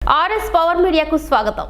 RS power మీడియాకు స్వాగతం.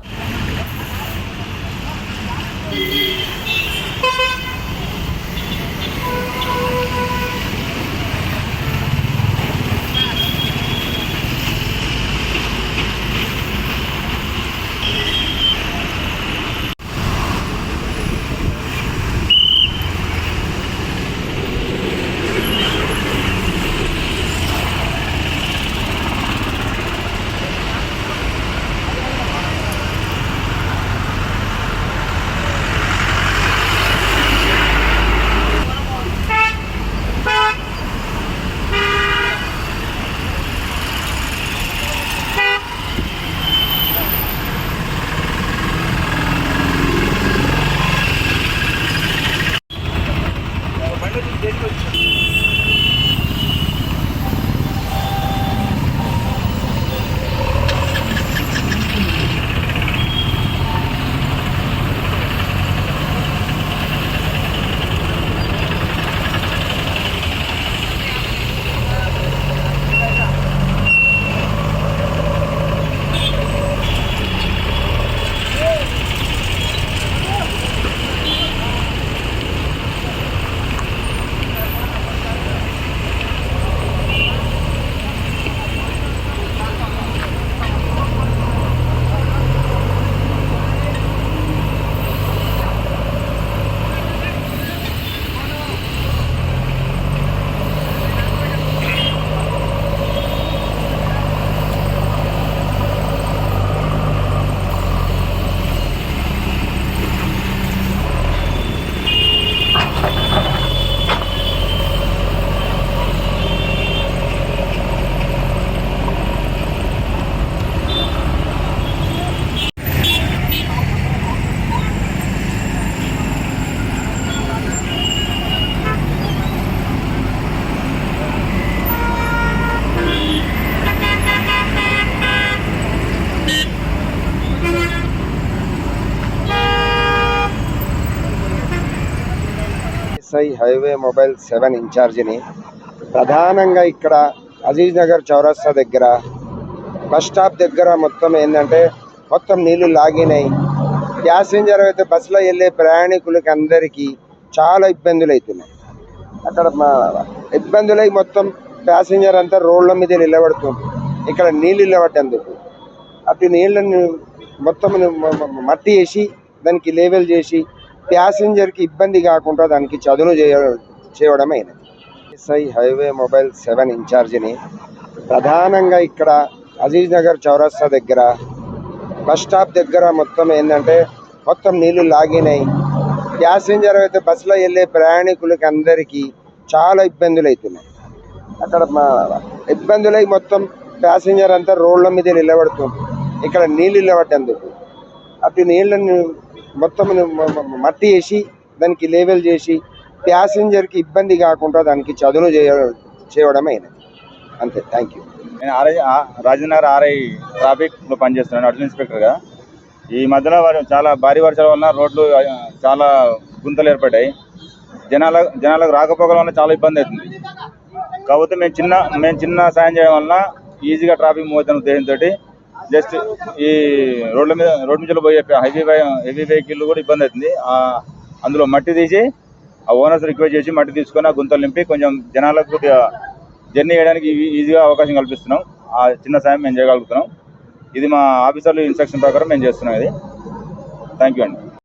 Highway mobile 7 ఇన్ఛార్జిని. ప్రధానంగా ఇక్కడ అజీజ్ నగర్ చౌరస్తా దగ్గర బస్ స్టాప్ దగ్గర మొత్తం ఏంటంటే మొత్తం నీళ్లు లాగినాయి. ప్యాసింజర్ అయితే బస్సులో వెళ్ళే ప్రయాణికులకి అందరికీ చాలా ఇబ్బందులు అవుతున్నాయి. అక్కడ ఇబ్బందులై మొత్తం ప్యాసింజర్ అంతా రోడ్ల మీద నిలబడుతుంది. ఇక్కడ నీళ్ళు నిలబట్టేందుకు అటు నీళ్ళని మొత్తం మట్టి వేసి దానికి లేవెల్ చేసి ప్యాసింజర్కి ఇబ్బంది కాకుండా దానికి చదును చేయడం అయినది. SI highway mobile 7 ఇన్ఛార్జిని. ప్రధానంగా ఇక్కడ అజీజ్ నగర్ చౌరస్తా దగ్గర బస్ స్టాప్ దగ్గర మొత్తం ఏంటంటే మొత్తం నీళ్లు లాగినాయి. ప్యాసింజర్ అయితే బస్సులో వెళ్ళే ప్రయాణికులకి అందరికీ చాలా ఇబ్బందులు అవుతున్నాయి. అక్కడ ఇబ్బందులై మొత్తం ప్యాసింజర్ అంతా రోడ్ల మీద నిలబడుతుంది. ఇక్కడ నీళ్ళు నిలబట్టేందుకు అటు నీళ్ళని మొత్తం మట్టి వేసి దానికి లేవెల్ చేసి ప్యాసింజర్కి ఇబ్బంది కాకుండా దానికి చదును చేయడం అయినది. అంతే. Thank you. నేను రాజనగర్ ఆర్ఐ ట్రాఫిక్లో పనిచేస్తున్నాను, అడిషనల్ ఇన్స్పెక్టర్గా. ఈ మధ్యలో చాలా భారీ వర్షాల వలన రోడ్లు చాలా గుంతలు ఏర్పడ్డాయి. జనాలకు రాకపోకల వల్ల చాలా ఇబ్బంది అవుతుంది. కాకపోతే మేము చిన్న సాయం చేయడం వల్ల ఈజీగా ట్రాఫిక్ మూవ్ అవుతున్న ఉద్దేశంతో జస్ట్ ఈ రోడ్డు మీద పోయే హెవీ వెహికల్ కూడా ఇబ్బంది అవుతుంది. అందులో మట్టి తీసి ఆ ఓనర్స్ రిక్వెస్ట్ చేసి మట్టి తీసుకొని ఆ గుంతలు నింపి కొంచెం జనాలకు కొద్దిగా జర్నీ చేయడానికి ఈజీగా అవకాశం కల్పిస్తున్నాం. ఆ చిన్న సాయం మేము చేయగలుగుతున్నాం. ఇది మా ఆఫీసర్లు ఇన్స్ట్రక్షన్ ప్రకారం మేము చేస్తున్నాం. ఇది థ్యాంక్ యూ అండి.